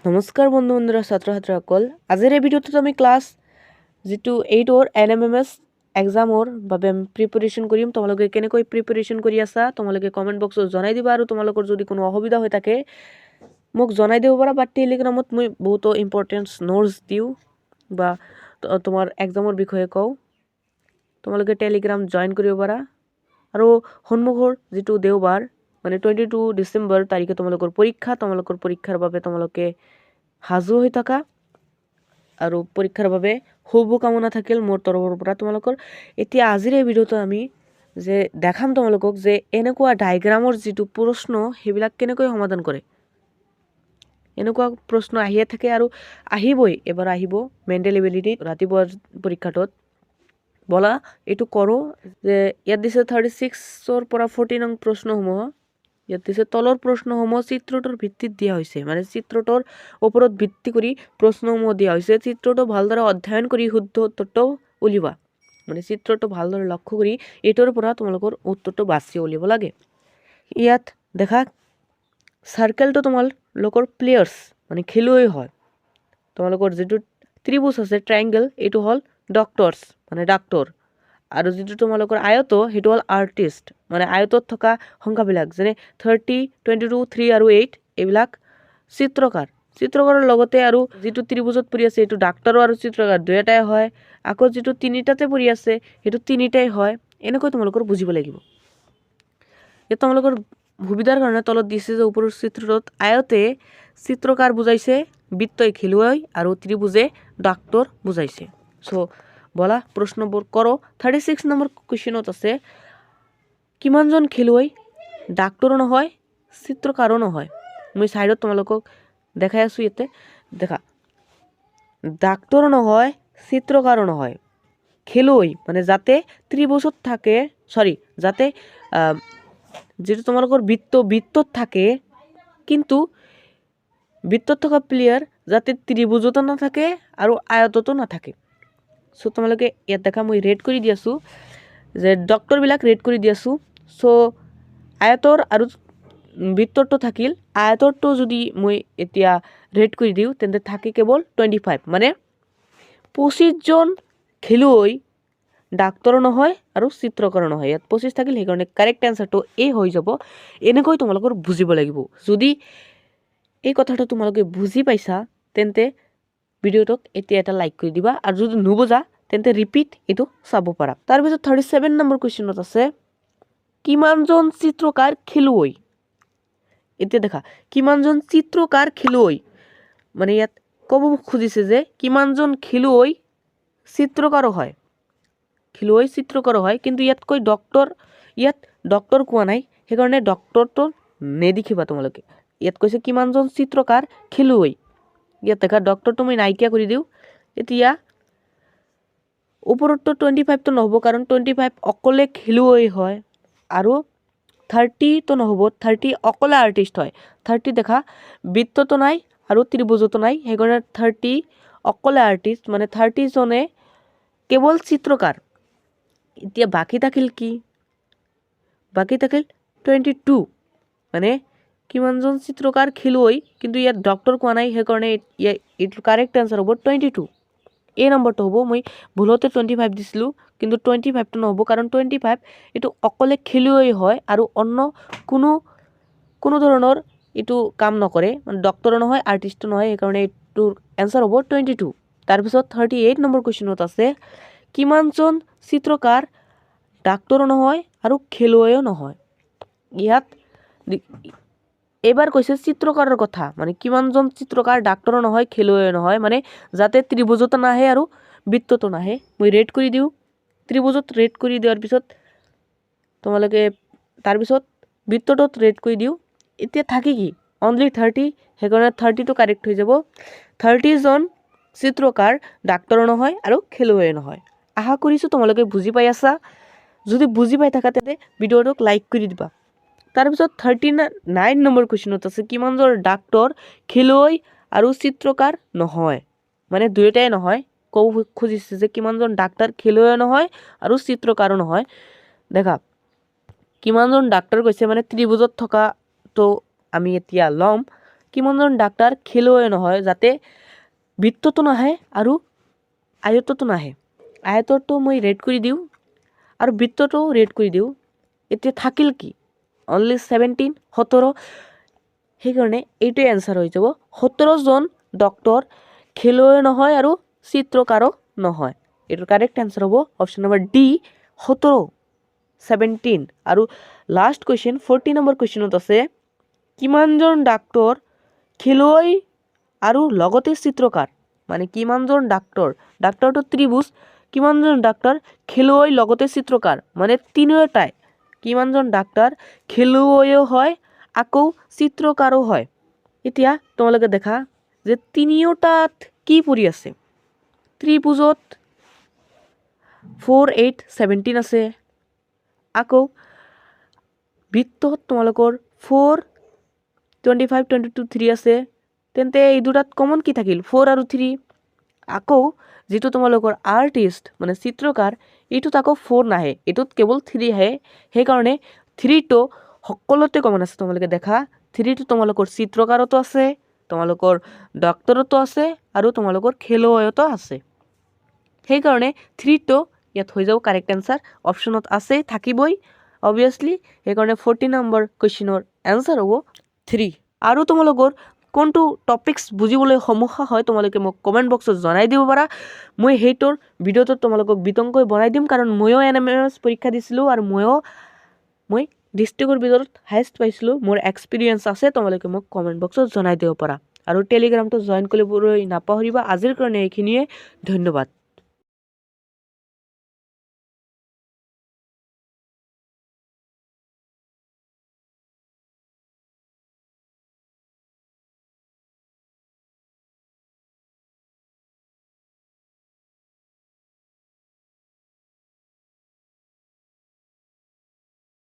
নমস্কাৰ বন্ধুৰা ছাত্ৰ ছাত্ৰীসকল আজিৰ এই ভিডিঅ'টোত আমি ক্লাছ যেটো 8 NMMS এক্সামৰ বাবে প্ৰিপাৰেচন কৰিম তোমালোকে কেনেকৈ প্ৰিপাৰেচন কৰি আছা তোমালোকে কমেন্ট বক্সত জনাই দিবা আৰু তোমালোকৰ যদি কোনো অসুবিধা হৈ থাকে মোক জনাই দিব পাৰা বা টেলিগ্ৰামত মই বহুত ইম্পৰ্টেন্ট নোটস দিও বা তোমাৰ এক্সামৰ বিষয়ে কও তোমালোকে টেলিগ্ৰাম জয়েন কৰিব পাৰা আৰু সন্মুখৰ যেটো দেওবাৰ মানে 22 ডিসেম্বৰ তাৰিখে তোমালোকৰ পৰীক্ষাৰ বাবে তোমালোকে হাজু হৈ থাকা আৰু পৰীক্ষাৰ বাবে শুভকামনা থাকিল মোৰ তৰফৰ পৰা তোমালোকৰ এতিয়া আজিৰ এই ভিডিঅ'টো আমি যে দেখাম তোমালোকক যে এনেকুৱা ডায়াগ্ৰামৰ যেটো প্ৰশ্ন হেবিলাক কেনেকৈ সমাধান কৰে এনেকুৱা প্ৰশ্ন আহিয়ে থাকে আৰু আহিবই এবাৰ আহিব মেন্টাল এবিলিটি ৰাতিপুৱাৰ পৰীক্ষাটোত বলা এটো কৰো যে ইয়াত দিছে 36 ৰ পৰা 40 নং প্ৰশ্নসমূহ ইয়াত দিছে তলৰ প্ৰশ্নসমূহ চিত্ৰটোৰ ভিত্তিত দিয়া হৈছে মানে চিত্ৰটোৰ ওপৰত ভিত্তি কৰি প্ৰশ্নসমূহ দিয়া হৈছে চিত্ৰটো ভালদৰে অধ্যয়ন কৰি শুদ্ধ উত্তৰটো উলিবা মানে চিত্ৰটো ভালদৰে লক্ষ্য কৰি এটোৰ পৰা তোমালোকৰ উত্তৰটো বাছি উলিব লাগে ইয়াত দেখা সাৰ্কেলটো তোমালোকৰ প্লেয়াৰ্স মানে খেলুৱৈ হয় তোমালোকৰ যেটো ত্ৰিভুজ আছে ট্ৰায়াঙ্গল এটো হল ডক্টৰস মানে ডাক্তৰ আৰু যেটো তোমালোকৰ আয়ত হেটো হল আৰ্টিষ্ট মানে আয়তত থকা সংখ্যাবিলাক যেনে 30 22 3 আৰু 8 এবিলাক চিত্ৰকাৰৰ লগতে আৰু যেটো ত্ৰিভুজত পৰি আছে এটো ডাক্তৰ আৰু চিত্ৰকাৰ দুয়টাই হয় আকৌ যেটো তিনিটাতে পৰি আছে হেটো তিনিটাই হয় এনেকৈ তোমালোকৰ বুজিব লাগিব এ তোমালোকৰ সুবিধাৰ কাৰণে তলত দিছে যে ওপৰৰ চিত্ৰটোত আয়তে চিত্ৰকাৰ বুজাইছে বৃত্তই খেলুৱৈ আৰু ত্ৰিভুজে ডাক্তৰ বুজাইছে সো বলা প্ৰশ্নবোৰ কৰো 36 নম্বৰ কোৱেশ্চনত আছে কিমানজন খেলুৱৈ ডাক্তৰ নহয় চিত্ৰকাৰো নহয় মই সাইডত তোমালোকক দেখাই আছো ইয়াতে দেখা ডাক্তৰ নহয় চিত্ৰকাৰো নহয় খেলুৱৈ মানে যাতে ত্ৰিভুজত থাকে যাতে যেটো তোমালোকৰ বৃত্তত থাকে কিন্তু বৃত্তত থকা প্লেয়াৰ যাতে ত্ৰিভুজতো না থাকে আৰু আয়ততো না থাকে সো তোমালোকে ইয়াত দেখা মই ৰেড কৰি দি আছো যে ডক্টৰ বিলাক ৰেড কৰি দি আছো সো আয়তৰ আৰু বৃত্তটো থাকিল আয়তৰটো যদি মই এতিয়া ৰেড কৰি দিও তেন্তে থাকে কেৱল 25 মানে 25 জন খেলুৱৈ ডাক্তৰ নহয় আৰু চিত্ৰকাৰ নহয় ইয়াত 25 থাকিল সেই কাৰণে কাৰেক্ট আনসাৰটো এ হৈ যাব এনেকৈ তোমালোকৰ বুজিব লাগিব যদি এই কথাটো তোমালোকে বুজি পাইছা তেন্তে ভিডিওটোক এতিয়া এটা লাইক কৰি দিবা আৰু যদি নুবুজা তেন্তে ৰিপিট এটো চাব পাৰা তাৰ পিছত 37 নম্বৰ কোৱেশ্চনত আছে কিমানজন চিত্ৰকাৰ খেলুৱৈ এতিয়া দেখা কিমানজন চিত্ৰকাৰ খেলুৱৈ মানে ইয়াত কব খুজিছে যে কিমানজন খেলুৱৈ চিত্ৰকাৰ হয় কিন্তু ইয়াত কৈ ডক্টৰ কোৱা নাই সেই কাৰণে ডক্টৰটো নেদিখিবা তোমালোকে ইয়াত কৈছে কিমানজন চিত্ৰকাৰ খেলুৱৈ ইয়াত দেখা ডক্টৰটো মই নাইকিয়া কৰি দিও এতিয়া ওপৰটো 25 তো নহব কাৰণ 25 অকলে খেলুৱৈ হয় আৰু 30 তো নহব 30 অকলে আৰ্টিষ্ট হয় 30 দেখা বৃত্তটো নাই আৰু ত্ৰিভুজতো নাই সেই কাৰণে 30 অকলে আৰ্টিষ্ট মানে 30 জনে কেৱল চিত্ৰকাৰ এতিয়া বাকি থাকিল কি বাকি থাকিল 22 মানে কিমানজন চিত্ৰকাৰ খেলুৱৈ কিন্তু ইয়াত ডক্টৰ কোৱা নাই সেই কাৰণে ইট কাৰেক্ট আনসাৰ হ'ব 22 এই নম্বৰটো হ'ব মই ভুলতে 25 দিছিলো কিন্তু 25 তো নহব কাৰণ 25 এটো অকলে খেলুৱৈ হয় আৰু অন্য কোনো ধৰণৰ এটো কাম নকৰে মানে ডক্টৰ নহয় আৰ্টিষ্ট নহয় সেই কাৰণে এটোৰ আনসাৰ হ'ব 22 তাৰ পিছত 38 নম্বৰ কোৱেশ্চনত আছে কিমানজন চিত্ৰকাৰ ডাক্তৰ নহয় আৰু খেলুৱৈও নহয় ইয়াত এবাৰ কৈছে চিত্ৰকাৰৰ কথা মানে কিমানজন চিত্ৰকাৰ ডাক্তৰ নহয় খেলুৱৈ নহয় মানে যাতে ত্ৰিভুজত নাহে আৰু বৃত্ততো নাহে মই ৰেড কৰি দিও ত্ৰিভুজত ৰেড কৰি দিয়াৰ পিছত তোমালোকে তাৰ পিছত বৃত্তটোত ৰেড কৰি দিও এতিয়া থাকে কি অনলি 30 সেই কাৰণে 30 টো কাৰেক্ট হৈ যাব 30 জন চিত্ৰকাৰ ডাক্তৰ নহয় আৰু খেলুৱৈ নহয় আশা কৰিছো তোমালোকে বুজি পাই আছা যদি বুজি পাই থাকা তেন্তে ভিডিওটোক লাইক কৰি দিবা তাৰ পিছত 39 নম্বৰ কোৱেশ্চনত আছে কিমানজন ডাক্তৰ খেলুৱৈ আৰু চিত্ৰকাৰ নহয় মানে দুয়োটাই নহয় কব খুজিছে যে কিমানজন ডাক্তৰ খেলুৱৈ নহয় আৰু চিত্ৰকাৰো নহয় দেখা কিমানজন ডাক্তৰ কৈছে মানে ত্ৰিভুজত থকা তো আমি এতিয়া লম কিমানজন ডাক্তাৰ খেলুৱৈ নহয় যাতে বৃত্ততো নাহে আৰু আয়ততো নাহে আয়তটো মই ৰেড কৰি দিওঁ আৰু বৃত্তটো ৰেড কৰি দিওঁ এতিয়া থাকিল কি অনলি 17 সেইকাৰণে এইটোৱে এনসাৰ হৈ যাব 17জন ডক্টৰ খেলুৱৈ নহয় আৰু চিত্ৰকাৰো নহয় এটোৰ কাৰেক্ট आंसर হ'ব অপশন নম্বৰ ডি 17 আৰু লাস্ট কোৱেশ্চন 40 নম্বৰ কোৱেশ্চনত আছে কিমানজন ডাক্তৰ খেলুৱৈ আৰু লগতে চিত্ৰকাৰ মানে কিমানজন ডাক্তৰটো ত্ৰিভুজ কিমানজন ডাক্তৰ খেলুৱৈ লগতে চিত্ৰকাৰ মানে তিনিওটাই কিমানজন ডাক্তৰ খেলুৱৈও হয় আকৌ চিত্ৰকাৰো হয় এতিয়া তোমালোকে দেখা যে তিনিওটাত কি পৰি আছে ত্ৰিভুজত 4 8 17 আছে আকৌ বৃত্তত তোমালোকৰ 4 25 22 3 আছে তেন্তে এই দুটাত কমন কি থাকিল 4 আৰু 3 আকৌ যেটো তোমালোকৰ আৰ্টিষ্ট মানে চিত্ৰকাৰ এটোত আকৌ 4 নাহে এটোত কেৱল 3 আহে সেই কাৰণে 3 টো সকলোতে কমন আছে তোমালোকে দেখা 3 টো তোমালোকৰ চিত্ৰকাৰতো আছে তোমালোকৰ ডক্টৰতো আছে আৰু তোমালোকৰ খেলুৱৈতো আছে সেই কাৰণে 3 টো ইয়াত হৈ যাব কাৰেক্ট आंसर অপশনত আছে থাকিবই obviously সেই কাৰণে 40 নম্বৰ কোৱেশ্চনৰ आंसर হ'ব 3 আৰু তোমালোকৰ কোনটো টপিকস বুজিবলৈ সমস্যা হয় তোমালোকে মোক কমেন্ট বক্সত জনাই দিব পাৰা মই হেইটোৰ ভিডিওটো তোমালোকক বিতংকৈ বনাই দিম কাৰণ ময়ো এনএমএমএছ পৰীক্ষা দিছিলো আৰু মই ডিস্ট্ৰিক্টৰ ভিতৰত হাইয়েস্ট পাইছিলো মোৰ এক্সপেৰিয়েন্স আছে তোমালোকে মোক কমেন্ট বক্সত জনাই দিব পাৰা আৰু টেলিগ্ৰামটো জয়েন কৰিবলৈ নাপাহৰিবা আজিৰ কাৰণে এইখিনিয়ে ধন্যবাদ